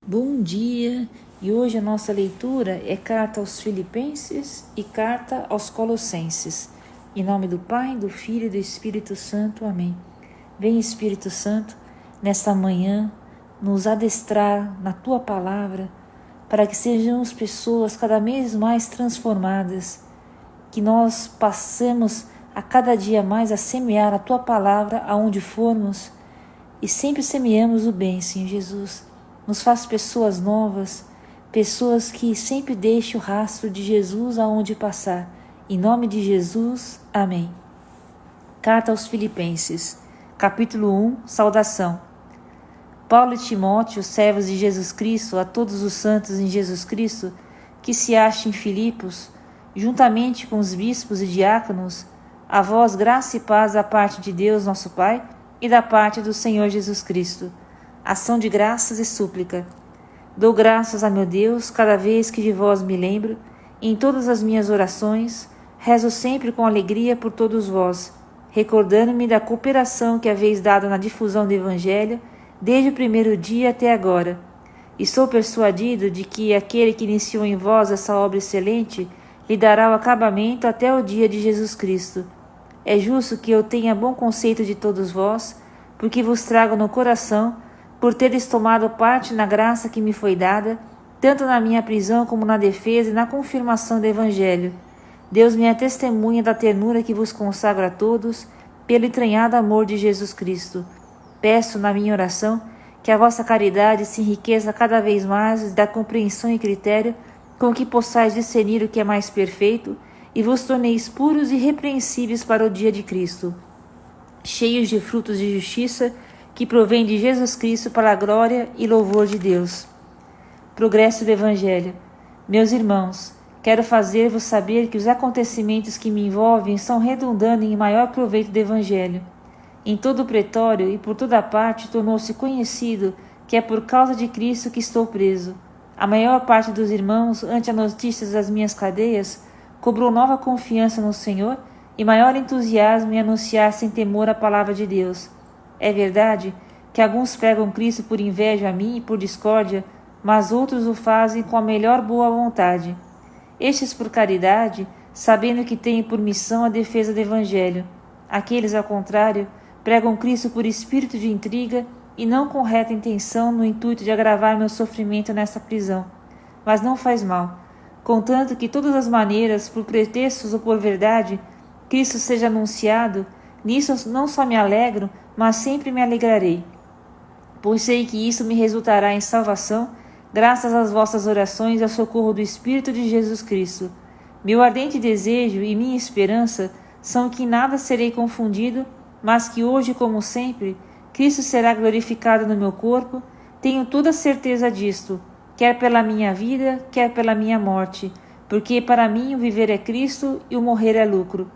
Bom dia! E hoje a nossa leitura é carta aos Filipenses e carta aos Colossenses. Em nome do Pai, do Filho e do Espírito Santo. Amém. Vem, Espírito Santo, nesta manhã, nos adestrar na Tua Palavra, para que sejamos pessoas cada vez mais transformadas, que nós passemos a cada dia mais a semear a Tua Palavra aonde formos e sempre semeamos o bem, Senhor Jesus. Nos faz pessoas novas, pessoas que sempre deixam o rastro de Jesus aonde passar. Em nome de Jesus, amém. Carta aos Filipenses, capítulo 1, saudação. Paulo e Timóteo, servos de Jesus Cristo, a todos os santos em Jesus Cristo, que se acham em Filipos, juntamente com os bispos e diáconos, a vós graça e paz da parte de Deus nosso Pai e da parte do Senhor Jesus Cristo. Ação de graças e súplica. Dou graças a meu Deus cada vez que de vós me lembro, e em todas as minhas orações, rezo sempre com alegria por todos vós, recordando-me da cooperação que haveis dado na difusão do Evangelho, desde o primeiro dia até agora. E sou persuadido de que aquele que iniciou em vós essa obra excelente, lhe dará o acabamento até o dia de Jesus Cristo. É justo que eu tenha bom conceito de todos vós, porque vos trago no coração, por teres tomado parte na graça que me foi dada, tanto na minha prisão como na defesa e na confirmação do Evangelho. Deus me é testemunha da ternura que vos consagro a todos, pelo entranhado amor de Jesus Cristo. Peço na minha oração que a vossa caridade se enriqueça cada vez mais da compreensão e critério com que possais discernir o que é mais perfeito e vos torneis puros e irrepreensíveis para o dia de Cristo, cheios de frutos de justiça que provém de Jesus Cristo para a glória e louvor de Deus. Progresso do Evangelho. Meus irmãos, quero fazer-vos saber que os acontecimentos que me envolvem estão redundando em maior proveito do Evangelho. Em todo o pretório e por toda parte tornou-se conhecido que é por causa de Cristo que estou preso. A maior parte dos irmãos, ante a notícia das minhas cadeias, cobrou nova confiança no Senhor e maior entusiasmo em anunciar sem temor a palavra de Deus. É verdade que alguns pregam Cristo por inveja a mim e por discórdia, mas outros o fazem com a melhor boa vontade. Estes por caridade, sabendo que têm por missão a defesa do Evangelho. Aqueles, ao contrário, pregam Cristo por espírito de intriga e não com reta intenção no intuito de agravar meu sofrimento nessa prisão. Mas não faz mal, contanto que todas as maneiras, por pretextos ou por verdade, Cristo seja anunciado. Nisso não só me alegro, mas sempre me alegrarei, pois sei que isso me resultará em salvação, graças às vossas orações e ao socorro do Espírito de Jesus Cristo. Meu ardente desejo e minha esperança são que em nada serei confundido, mas que hoje, como sempre, Cristo será glorificado no meu corpo. Tenho toda a certeza disto, quer pela minha vida, quer pela minha morte, porque para mim o viver é Cristo e o morrer é lucro.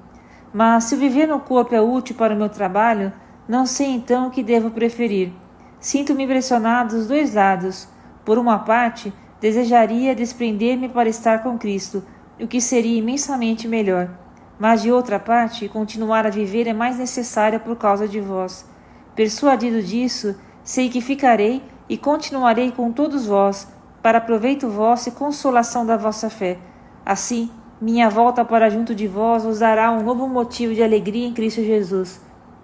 Mas se o viver no corpo é útil para o meu trabalho, não sei então o que devo preferir. Sinto-me pressionado dos dois lados. Por uma parte, desejaria desprender-me para estar com Cristo, o que seria imensamente melhor. Mas de outra parte, continuar a viver é mais necessário por causa de vós. Persuadido disso, sei que ficarei e continuarei com todos vós, para proveito vosso e consolação da vossa fé. Assim, minha volta para junto de vós vos dará um novo motivo de alegria em Cristo Jesus.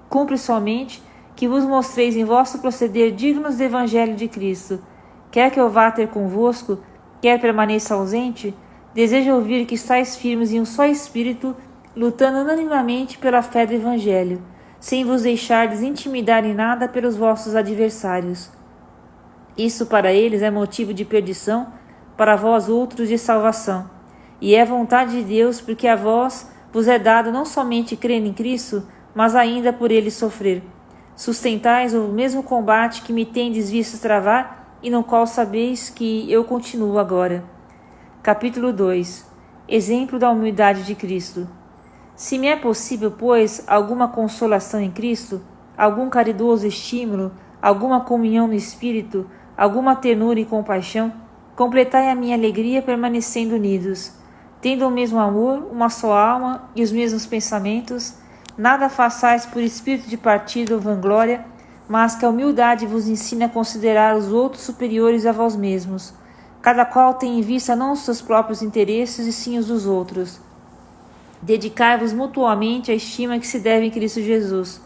Cumpre somente que vos mostreis em vosso proceder dignos do Evangelho de Cristo. Quer que eu vá ter convosco, quer permaneça ausente, desejo ouvir que estáis firmes em um só espírito, lutando unanimemente pela fé do Evangelho, sem vos deixardes intimidar em nada pelos vossos adversários. Isso para eles é motivo de perdição, para vós outros de salvação. E é vontade de Deus, porque a vós vos é dado não somente crer em Cristo, mas ainda por ele sofrer. Sustentais o mesmo combate que me tendes visto travar e no qual sabeis que eu continuo agora. Capítulo 2. Exemplo da humildade de Cristo. Se me é possível, pois, alguma consolação em Cristo, algum caridoso estímulo, alguma comunhão no Espírito, alguma ternura e compaixão, completai a minha alegria permanecendo unidos, tendo o mesmo amor, uma só alma e os mesmos pensamentos. Nada façais por espírito de partido ou vanglória, mas que a humildade vos ensine a considerar os outros superiores a vós mesmos. Cada qual tem em vista não os seus próprios interesses, e sim os dos outros. Dedicai-vos mutuamente à estima que se deve em Cristo Jesus.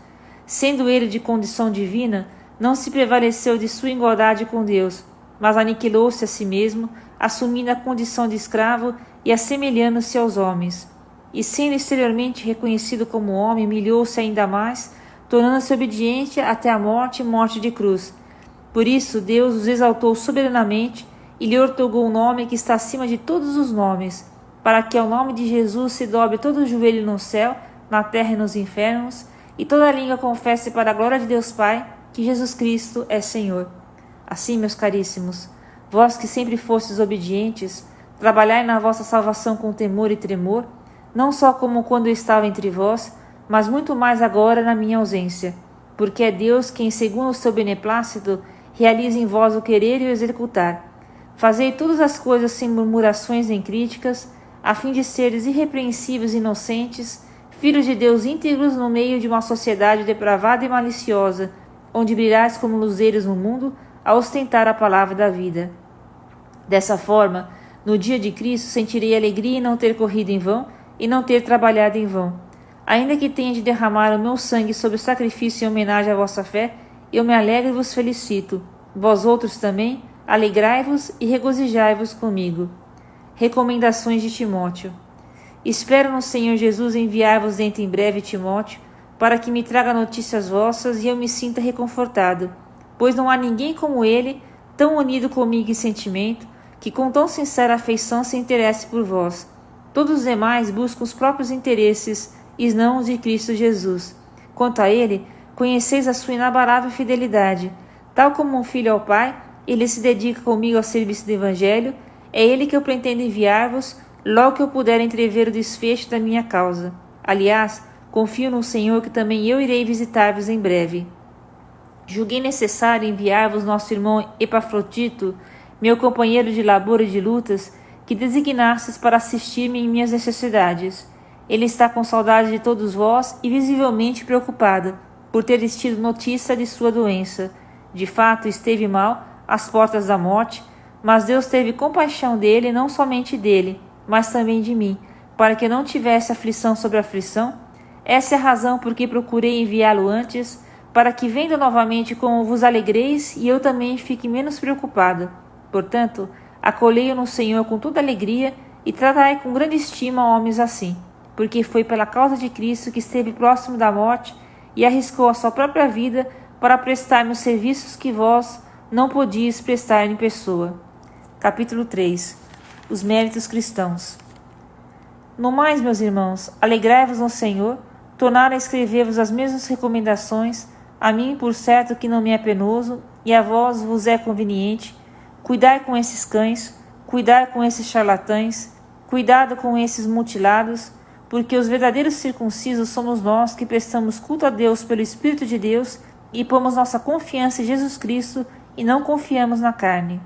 Sendo ele de condição divina, não se prevaleceu de sua igualdade com Deus, mas aniquilou-se a si mesmo, assumindo a condição de escravo e assemelhando-se aos homens. E sendo exteriormente reconhecido como homem, humilhou-se ainda mais, tornando-se obediente até a morte e morte de cruz. Por isso Deus os exaltou soberanamente e lhe outorgou um nome que está acima de todos os nomes, para que ao nome de Jesus se dobre todo o joelho no céu, na terra e nos infernos, e toda língua confesse para a glória de Deus Pai que Jesus Cristo é Senhor. Assim, meus caríssimos, vós que sempre fostes obedientes, trabalhai na vossa salvação com temor e tremor, não só como quando eu estava entre vós, mas muito mais agora na minha ausência, porque é Deus quem, segundo o seu beneplácito, realiza em vós o querer e o executar. Fazei todas as coisas sem murmurações nem críticas, a fim de seres irrepreensíveis e inocentes, filhos de Deus íntegros no meio de uma sociedade depravada e maliciosa, onde brilhais como luzeiros no mundo, a ostentar a palavra da vida. Dessa forma, no dia de Cristo sentirei alegria em não ter corrido em vão e não ter trabalhado em vão. Ainda que tenha de derramar o meu sangue sobre o sacrifício em homenagem à vossa fé, eu me alegro e vos felicito. Vós outros também, alegrai-vos e regozijai-vos comigo. Recomendações de Timóteo. Espero no Senhor Jesus enviar-vos dentro em breve Timóteo, para que me traga notícias vossas e eu me sinta reconfortado, pois não há ninguém como ele, tão unido comigo em sentimento, que com tão sincera afeição se interesse por vós. Todos os demais buscam os próprios interesses e não os de Cristo Jesus. Quanto a ele, conheceis a sua inabalável fidelidade. Tal como um filho ao pai, ele se dedica comigo ao serviço do Evangelho. É ele que eu pretendo enviar-vos, logo que eu puder entrever o desfecho da minha causa. Aliás, confio no Senhor que também eu irei visitar-vos em breve. Julguei necessário enviar-vos nosso irmão Epafrodito, meu companheiro de labor e de lutas, que designastes para assistir-me em minhas necessidades. Ele está com saudade de todos vós e visivelmente preocupado, por teres tido notícia de sua doença. De fato, esteve mal, às portas da morte, mas Deus teve compaixão dele, não somente dele, mas também de mim, para que não tivesse aflição sobre aflição. Essa é a razão por que procurei enviá-lo antes, para que, vendo novamente como vos alegreis, e eu também fique menos preocupado. Portanto, acolhei-o no Senhor com toda alegria e tratai com grande estima homens assim, porque foi pela causa de Cristo que esteve próximo da morte e arriscou a sua própria vida para prestar-me os serviços que vós não podíeis prestar em pessoa. Capítulo 3. Os méritos cristãos. No mais, meus irmãos, alegrai-vos no Senhor, tornar a escrever-vos as mesmas recomendações, a mim por certo que não me é penoso, e a vós vos é conveniente. Cuidai com esses cães, cuidai com esses charlatães, cuidado com esses mutilados, porque os verdadeiros circuncisos somos nós que prestamos culto a Deus pelo Espírito de Deus e pomos nossa confiança em Jesus Cristo e não confiamos na carne.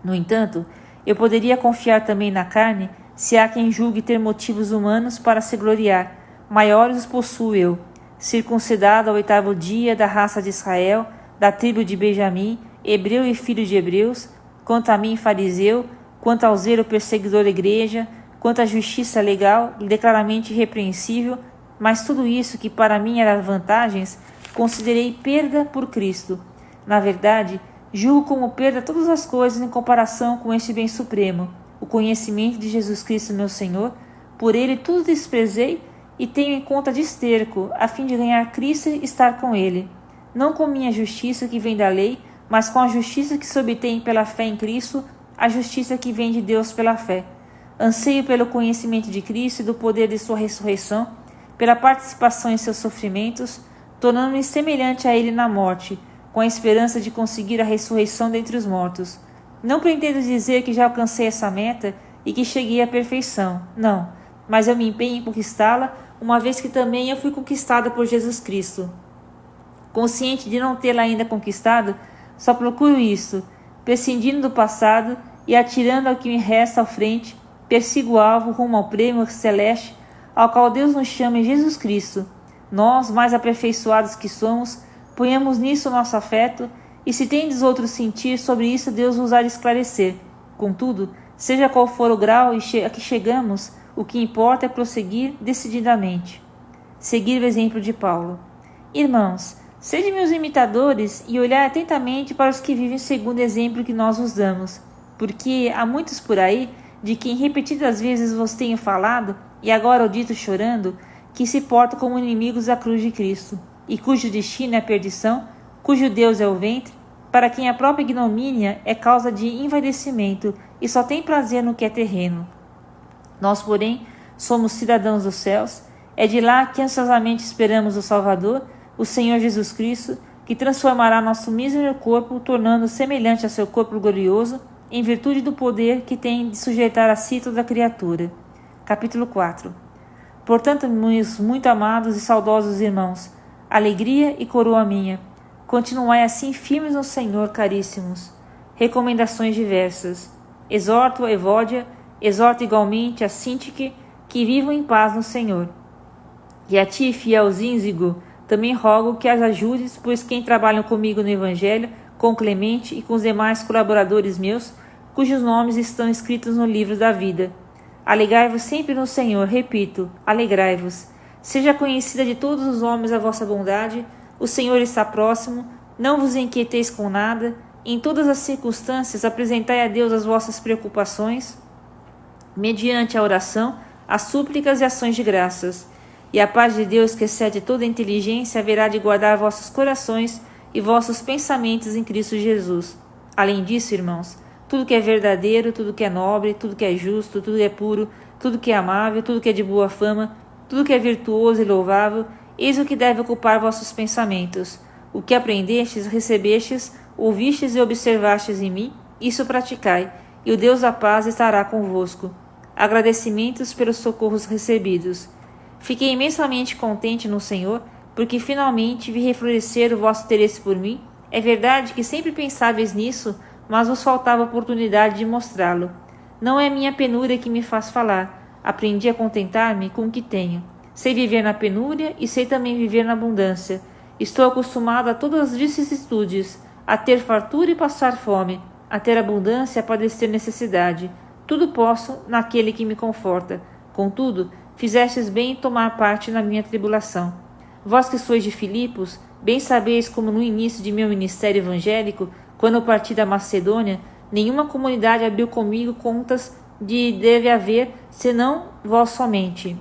No entanto, eu poderia confiar também na carne, se há quem julgue ter motivos humanos para se gloriar. Maiores os possuo eu, circuncidado ao 8º dia, da raça de Israel, da tribo de Benjamim, hebreu e filho de hebreus, quanto a mim fariseu, quanto ao zelo perseguidor da igreja, quanto à justiça legal, declaramente irrepreensível, mas tudo isso que para mim era vantagens, considerei perda por Cristo. Na verdade, julgo como perda todas as coisas em comparação com este bem supremo, o conhecimento de Jesus Cristo meu Senhor. Por ele tudo desprezei e tenho em conta de esterco, a fim de ganhar Cristo e estar com ele, não com minha justiça que vem da lei, mas com a justiça que se obtém pela fé em Cristo, a justiça que vem de Deus pela fé. Anseio pelo conhecimento de Cristo e do poder de sua ressurreição, pela participação em seus sofrimentos, tornando-me semelhante a ele na morte, com a esperança de conseguir a ressurreição dentre os mortos. Não pretendo dizer que já alcancei essa meta e que cheguei à perfeição, não, mas eu me empenho em conquistá-la, uma vez que também eu fui conquistada por Jesus Cristo. Consciente de não tê-la ainda conquistado, só procuro isso, prescindindo do passado e atirando ao que me resta à frente, persigo o alvo rumo ao prêmio celeste, ao qual Deus nos chama em Jesus Cristo. Nós, mais aperfeiçoados que somos, Ponhamos nisso o nosso afeto, e se tendes outro sentir, sobre isso Deus vos há de esclarecer. Contudo, seja qual for o grau a que chegamos, o que importa é prosseguir decididamente. Seguir o exemplo de Paulo. Irmãos, sede meus imitadores e olhai atentamente para os que vivem segundo o exemplo que nós vos damos, porque há muitos por aí, de quem repetidas vezes vos tenho falado, e agora o dito chorando, que se portam como inimigos da cruz de Cristo, e cujo destino é a perdição, cujo Deus é o ventre, para quem a própria ignomínia é causa de envaidecimento e só tem prazer no que é terreno. Nós, porém, somos cidadãos dos céus, é de lá que ansiosamente esperamos o Salvador, o Senhor Jesus Cristo, que transformará nosso mísero corpo, tornando semelhante a seu corpo glorioso, em virtude do poder que tem de sujeitar a si toda a criatura. Capítulo 4. Portanto, meus muito amados e saudosos irmãos, alegria e coroa minha, continuai assim firmes no Senhor, caríssimos. Recomendações diversas. Exorto a Evódia, exorto igualmente a Sintique, que vivam em paz no Senhor. E a ti, fiel Zínzigo, também rogo que as ajudes, pois quem trabalham comigo no Evangelho, com Clemente e com os demais colaboradores meus, cujos nomes estão escritos no livro da vida. Alegrai-vos sempre no Senhor, repito, alegrai-vos. Seja conhecida de todos os homens a vossa bondade, o Senhor está próximo, não vos inquieteis com nada, em todas as circunstâncias apresentai a Deus as vossas preocupações, mediante a oração, as súplicas e ações de graças. E a paz de Deus, que excede toda inteligência, haverá de guardar vossos corações e vossos pensamentos em Cristo Jesus. Além disso, irmãos, tudo que é verdadeiro, tudo que é nobre, tudo que é justo, tudo que é puro, tudo que é amável, tudo que é de boa fama, tudo que é virtuoso e louvável, eis o que deve ocupar vossos pensamentos. O que aprendestes, recebestes, ouvistes e observastes em mim, isso praticai, e o Deus da paz estará convosco. Agradecimentos pelos socorros recebidos. Fiquei imensamente contente no Senhor, porque finalmente vi reflorescer o vosso interesse por mim. É verdade que sempre pensáveis nisso, mas vos faltava oportunidade de mostrá-lo. Não é minha penúria que me faz falar. Aprendi a contentar-me com o que tenho. Sei viver na penúria e sei também viver na abundância. Estou acostumado a todas as vicissitudes, a ter fartura e passar fome, a ter abundância e a padecer necessidade. Tudo posso naquele que me conforta. Contudo, fizestes bem em tomar parte na minha tribulação. Vós que sois de Filipos, bem sabeis como no início de meu ministério evangélico, quando eu parti da Macedônia, nenhuma comunidade abriu comigo contas de deve haver, senão vós somente.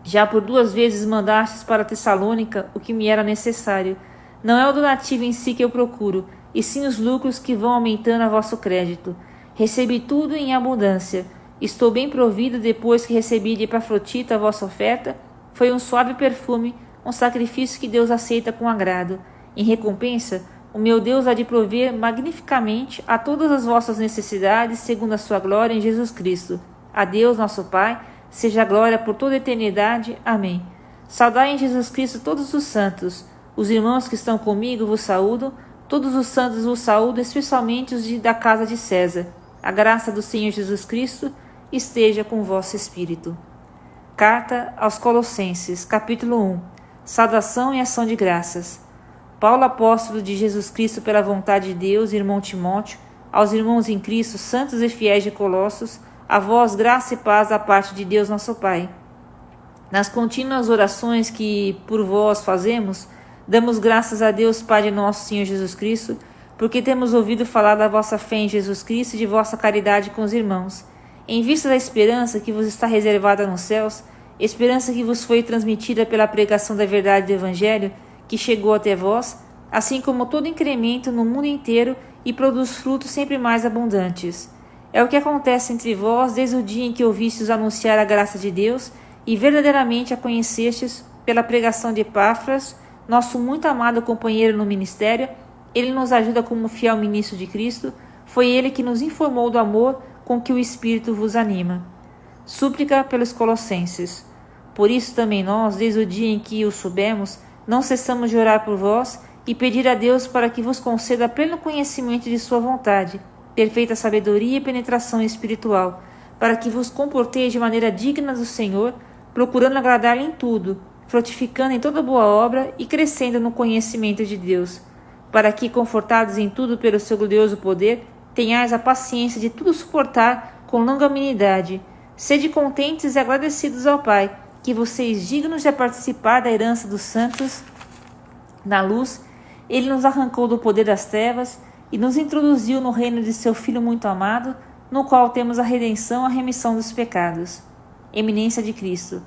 Já por 2 vezes mandastes para Tessalônica o que me era necessário. Não é o donativo em si que eu procuro, e sim os lucros que vão aumentando a vosso crédito. Recebi tudo em abundância. Estou bem provido depois que recebi de Epafrodita a vossa oferta. Foi um suave perfume, um sacrifício que Deus aceita com agrado. Em recompensa, o meu Deus há de prover magnificamente a todas as vossas necessidades, segundo a sua glória em Jesus Cristo. A Deus, nosso Pai, seja a glória por toda a eternidade. Amém. Saudai em Jesus Cristo todos os santos. Os irmãos que estão comigo vos saúdam. Todos os santos vos saúdam, especialmente os da casa de César. A graça do Senhor Jesus Cristo esteja com o vosso espírito. Carta aos Colossenses, capítulo 1. Saudação e ação de graças. Paulo, apóstolo de Jesus Cristo pela vontade de Deus, irmão Timóteo, aos irmãos em Cristo, santos e fiéis de Colossos, a vós graça e paz da parte de Deus nosso Pai. Nas contínuas orações que por vós fazemos, damos graças a Deus Pai de nosso Senhor Jesus Cristo, porque temos ouvido falar da vossa fé em Jesus Cristo e de vossa caridade com os irmãos. Em vista da esperança que vos está reservada nos céus, esperança que vos foi transmitida pela pregação da verdade do Evangelho, que chegou até vós, assim como todo incremento no mundo inteiro e produz frutos sempre mais abundantes. É o que acontece entre vós desde o dia em que ouvistes anunciar a graça de Deus e verdadeiramente a conhecestes pela pregação de Epáfras, nosso muito amado companheiro no ministério. Ele nos ajuda como fiel ministro de Cristo. Foi ele que nos informou do amor com que o Espírito vos anima. Súplica pelos Colossenses. Por isso também nós, desde o dia em que o soubemos, não cessamos de orar por vós e pedir a Deus para que vos conceda pleno conhecimento de sua vontade, perfeita sabedoria e penetração espiritual, para que vos comporteis de maneira digna do Senhor, procurando agradar-lhe em tudo, frutificando em toda boa obra e crescendo no conhecimento de Deus, para que, confortados em tudo pelo seu glorioso poder, tenhais a paciência de tudo suportar com longanimidade. Sede contentes e agradecidos ao Pai, que vocês, dignos de participar da herança dos santos na luz, Ele nos arrancou do poder das trevas e nos introduziu no reino de seu Filho muito amado, no qual temos a redenção, a remissão dos pecados. Eminência de Cristo.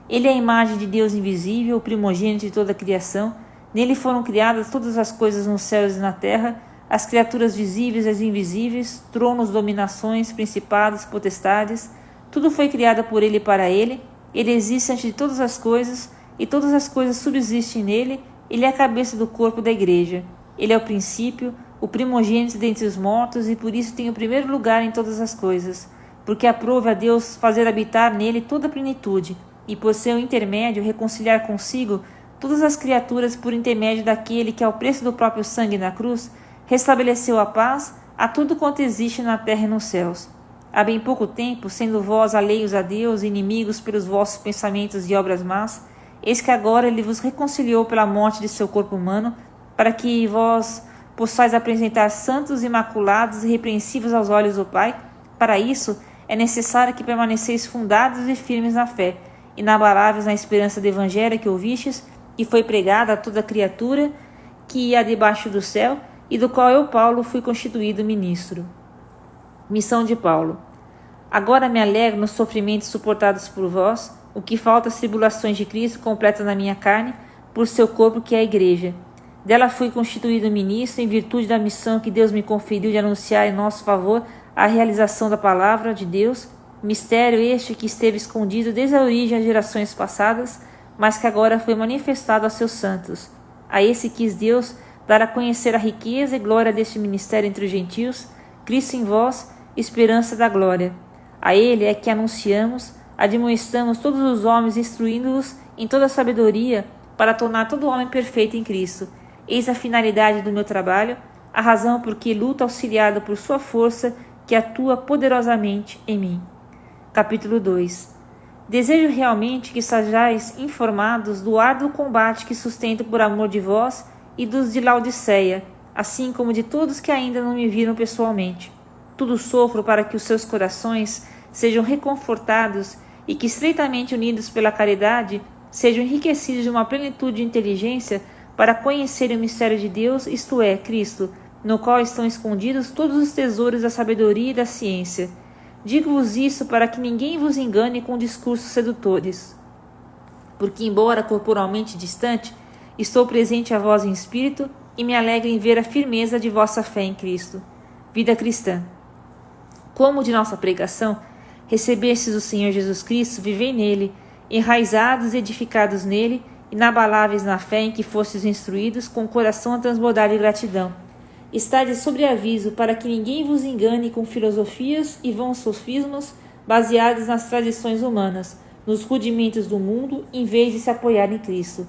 Ele é a imagem de Deus invisível, o primogênito de toda a criação. Nele foram criadas todas as coisas nos céus e na terra, as criaturas visíveis e as invisíveis, tronos, dominações, principados, potestades. Tudo foi criado por ele e para ele. Ele existe antes de todas as coisas, e todas as coisas subsistem nele. Ele é a cabeça do corpo da igreja. Ele é o princípio, o primogênito dentre os mortos, e por isso tem o primeiro lugar em todas as coisas, porque aprove a Deus fazer habitar nele toda a plenitude, e por seu intermédio reconciliar consigo todas as criaturas por intermédio daquele que, ao preço do próprio sangue na cruz, restabeleceu a paz a tudo quanto existe na terra e nos céus. Há bem pouco tempo, sendo vós alheios a Deus, inimigos pelos vossos pensamentos e obras más, eis que agora ele vos reconciliou pela morte de seu corpo humano, para que vós possais apresentar santos, imaculados e irrepreensíveis aos olhos do Pai. Para isso, é necessário que permaneceis fundados e firmes na fé, inabaláveis na esperança do Evangelho que ouvistes, que foi pregado a toda criatura que há debaixo do céu, e do qual eu, Paulo, fui constituído ministro. Missão de Paulo. Agora me alegro nos sofrimentos suportados por vós, o que falta às tribulações de Cristo completa na minha carne, por seu corpo que é a igreja. Dela fui constituído ministro em virtude da missão que Deus me conferiu de anunciar em nosso favor a realização da palavra de Deus, mistério este que esteve escondido desde a origem às gerações passadas, mas que agora foi manifestado aos seus santos. A esse quis Deus dar a conhecer a riqueza e glória deste ministério entre os gentios, Cristo em vós, esperança da glória. A ele é que anunciamos, admoestamos todos os homens, instruindo-os em toda a sabedoria, para tornar todo homem perfeito em Cristo. Eis a finalidade do meu trabalho, a razão por que luto auxiliado por sua força, que atua poderosamente em mim. Capítulo 2. Desejo realmente que sejais informados do árduo combate que sustento por amor de vós e dos de Laodiceia, assim como de todos que ainda não me viram pessoalmente. Tudo sofro para que os seus corações sejam reconfortados e que, estreitamente unidos pela caridade, sejam enriquecidos de uma plenitude de inteligência para conhecerem o mistério de Deus, isto é, Cristo, no qual estão escondidos todos os tesouros da sabedoria e da ciência. Digo-vos isso para que ninguém vos engane com discursos sedutores. Porque, embora corporalmente distante, estou presente a vós em espírito e me alegro em ver a firmeza de vossa fé em Cristo. Vida cristã. Como de nossa pregação, recebestes o Senhor Jesus Cristo, vivei nele, enraizados e edificados nele, inabaláveis na fé em que fostes instruídos, com o coração a transbordar de gratidão. Estais sobre aviso para que ninguém vos engane com filosofias e vãos sofismas baseados nas tradições humanas, nos rudimentos do mundo, em vez de se apoiar em Cristo.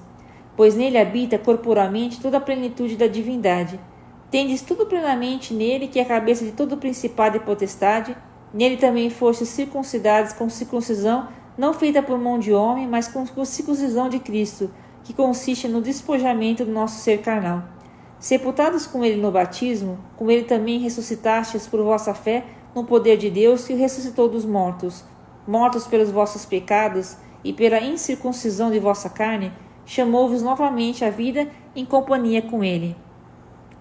Pois nele habita corporalmente toda a plenitude da divindade. Tendes tudo plenamente nele, que é a cabeça de todo principado e potestade. Nele também fostes circuncidados com circuncisão, não feita por mão de homem, mas com circuncisão de Cristo, que consiste no despojamento do nosso ser carnal. Sepultados com ele no batismo, com ele também ressuscitastes por vossa fé no poder de Deus que o ressuscitou dos mortos. Mortos pelos vossos pecados e pela incircuncisão de vossa carne, chamou-vos novamente à vida em companhia com ele.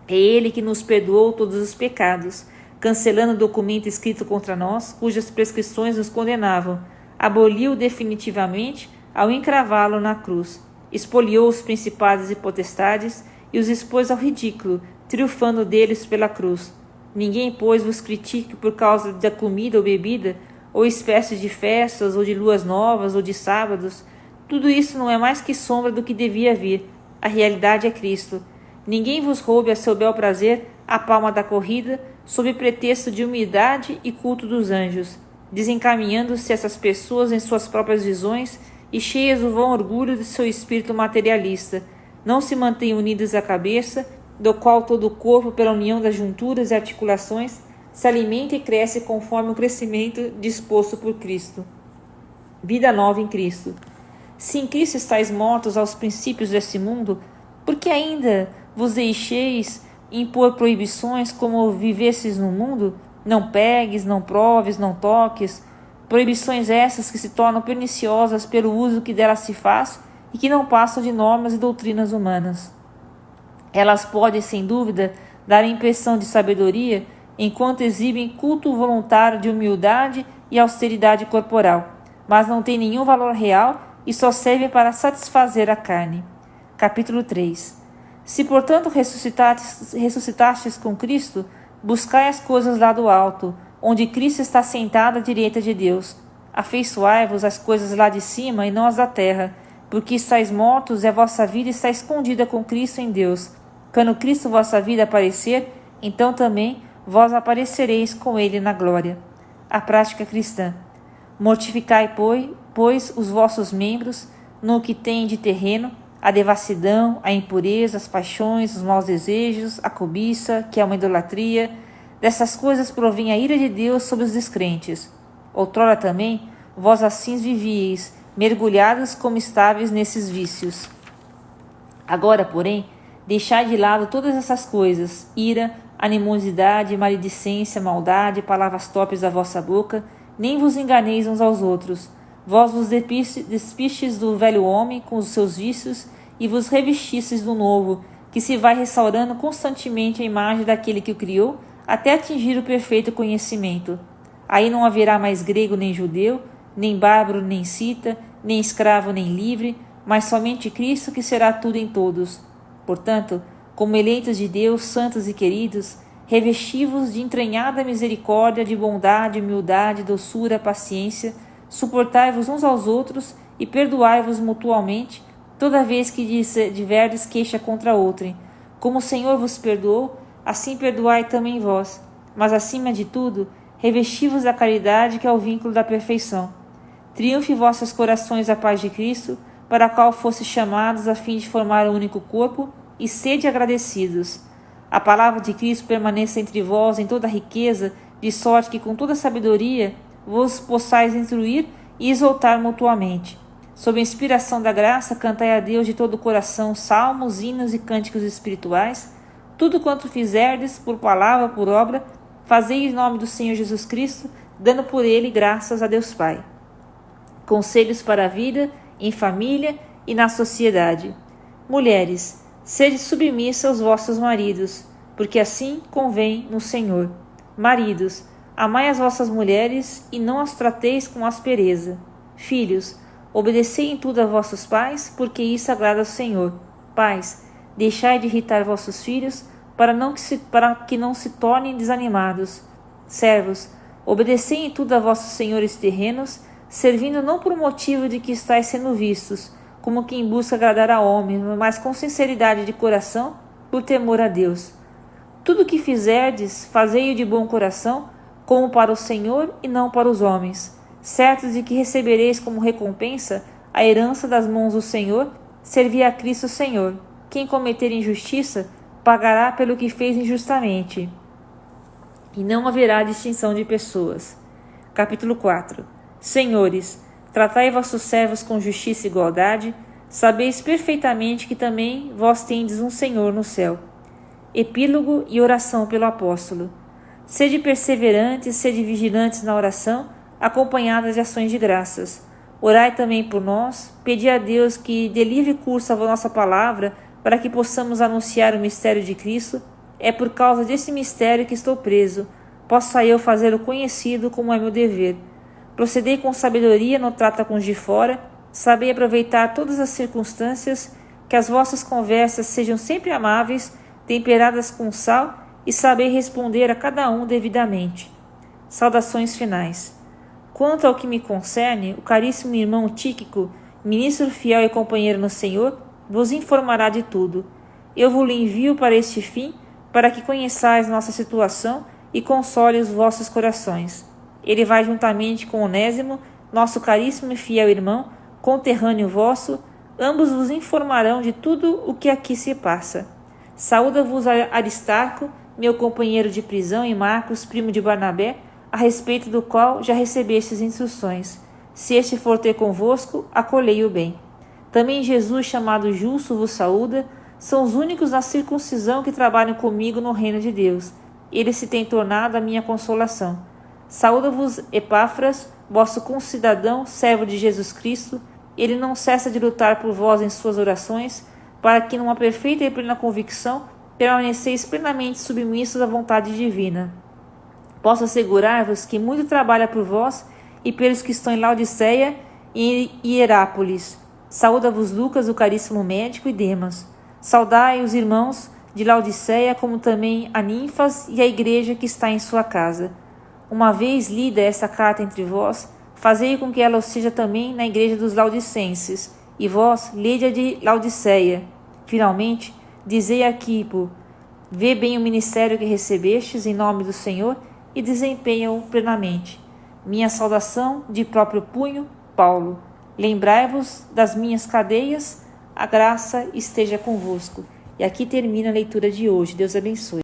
É ele que nos perdoou todos os pecados, cancelando o documento escrito contra nós, cujas prescrições nos condenavam, aboliu definitivamente ao encravá-lo na cruz, expoliou os principados e potestades e os expôs ao ridículo, triunfando deles pela cruz. Ninguém, pois, vos critique por causa da comida ou bebida, ou espécies de festas, ou de luas novas, ou de sábados. Tudo isso não é mais que sombra do que devia vir. A realidade é Cristo. Ninguém vos roube a seu bel prazer a palma da corrida, sob pretexto de humildade e culto dos anjos, desencaminhando-se essas pessoas em suas próprias visões e cheias do vão orgulho de seu espírito materialista. Não se mantêm unidas à cabeça, do qual todo o corpo, pela união das junturas e articulações, se alimenta e cresce conforme o crescimento disposto por Cristo. Vida nova em Cristo. Se em Cristo estáis mortos aos princípios desse mundo, por que ainda vos deixeis impor proibições como vivesses no mundo? Não pegues, não proves, não toques. Proibições essas que se tornam perniciosas pelo uso que delas se faz e que não passam de normas e doutrinas humanas. Elas podem, sem dúvida, dar a impressão de sabedoria enquanto exibem culto voluntário de humildade e austeridade corporal, mas não têm nenhum valor real e só servem para satisfazer a carne. Capítulo 3. Se, portanto, ressuscitastes com Cristo, buscai as coisas lá do alto, onde Cristo está sentado à direita de Deus. Afeiçoai-vos às coisas lá de cima e não as da terra, porque estáis mortos e a vossa vida está escondida com Cristo em Deus. Quando Cristo vossa vida aparecer, então também vós aparecereis com ele na glória. A prática cristã. Mortificai, pois, os vossos membros no que tem de terreno, a devassidão, a impureza, as paixões, os maus desejos, a cobiça, que é uma idolatria. Dessas coisas provém a ira de Deus sobre os descrentes. Outrora também, vós assim vivíeis, mergulhados como estáveis nesses vícios. Agora, porém, deixai de lado todas essas coisas, ira, animosidade, maledicência, maldade, palavras torpes da vossa boca, nem vos enganeis uns aos outros. Vós vos despistes do velho homem com os seus vícios e vos revestistes do novo, que se vai restaurando constantemente a imagem daquele que o criou, até atingir o perfeito conhecimento. Aí não haverá mais grego nem judeu, nem bárbaro nem cita, nem escravo nem livre, mas somente Cristo que será tudo em todos. Portanto, como eleitos de Deus, santos e queridos, revesti-vos de entranhada misericórdia, de bondade, humildade, doçura, paciência, suportai-vos uns aos outros e perdoai-vos mutualmente, toda vez que tiverdes queixa contra outrem. Como o Senhor vos perdoou, assim perdoai também vós. Mas, acima de tudo, revesti-vos da caridade, que é o vínculo da perfeição. Triunfe em vossos corações a paz de Cristo, para a qual fosse chamados a fim de formar um único corpo, e sede agradecidos. A palavra de Cristo permaneça entre vós em toda riqueza, de sorte que com toda sabedoria vos possais instruir e exaltar mutuamente. Sob a inspiração da graça, cantai a Deus de todo o coração salmos, hinos e cânticos espirituais. Tudo quanto fizerdes, por palavra, por obra, fazei em nome do Senhor Jesus Cristo, dando por ele graças a Deus Pai. Conselhos para a vida, em família e na sociedade. Mulheres, sede submissa aos vossos maridos, porque assim convém no Senhor. Maridos, amai as vossas mulheres e não as trateis com aspereza. Filhos, obedecei em tudo a vossos pais, porque isso agrada ao Senhor. Pais, deixai de irritar vossos filhos, para que não se tornem desanimados. Servos, obedecei em tudo a vossos senhores terrenos, servindo não por motivo de que estáis sendo vistos, como quem busca agradar a homens, mas com sinceridade de coração, por temor a Deus. Tudo o que fizerdes, fazei-o de bom coração, como para o Senhor e não para os homens, certos de que recebereis como recompensa a herança das mãos do Senhor, servi a Cristo Senhor. Quem cometer injustiça, pagará pelo que fez injustamente, e não haverá distinção de pessoas. Capítulo 4. Senhores, tratai vossos servos com justiça e igualdade, sabeis perfeitamente que também vós tendes um Senhor no céu. Epílogo e oração pelo apóstolo. Sede perseverantes, sede vigilantes na oração, acompanhadas de ações de graças. Orai também por nós, pedi a Deus que dê livre curso à nossa palavra, para que possamos anunciar o mistério de Cristo. É por causa desse mistério que estou preso. Possa eu fazê-lo conhecido como é meu dever. Procedei com sabedoria no trato com os de fora, sabei aproveitar todas as circunstâncias, que as vossas conversas sejam sempre amáveis, temperadas com sal, e sabei responder a cada um devidamente. Saudações finais. Quanto ao que me concerne, o caríssimo irmão Tíquico, ministro fiel e companheiro no Senhor, vos informará de tudo. Eu vos envio para este fim, para que conheçais nossa situação e console os vossos corações. Ele vai juntamente com Onésimo, nosso caríssimo e fiel irmão, conterrâneo vosso, ambos vos informarão de tudo o que aqui se passa. Saúda-vos Aristarco, meu companheiro de prisão, e Marcos, primo de Barnabé, a respeito do qual já recebestes instruções. Se este for ter convosco, acolhei-o bem. Também Jesus, chamado Justo, vos saúda. São os únicos na circuncisão que trabalham comigo no reino de Deus. Ele se tem tornado a minha consolação. Saúda-vos Epáfras, vosso concidadão, servo de Jesus Cristo. Ele não cessa de lutar por vós em suas orações, para que numa perfeita e plena convicção permaneceis plenamente submissos à vontade divina. Posso assegurar-vos que muito trabalha por vós e pelos que estão em Laodiceia e em Hierápolis. Saúda-vos Lucas, o caríssimo médico, e Demas. Saudai os irmãos de Laodiceia, como também a Ninfas e a igreja que está em sua casa. Uma vez lida esta carta entre vós, fazei com que ela o seja também na igreja dos Laodicenses, e vós lede a de Laodiceia. Finalmente, dizei a Arquipo: vê bem o ministério que recebestes em nome do Senhor e desempenha-o plenamente. Minha saudação de próprio punho, Paulo. Lembrai-vos das minhas cadeias, a graça esteja convosco. E aqui termina a leitura de hoje. Deus abençoe.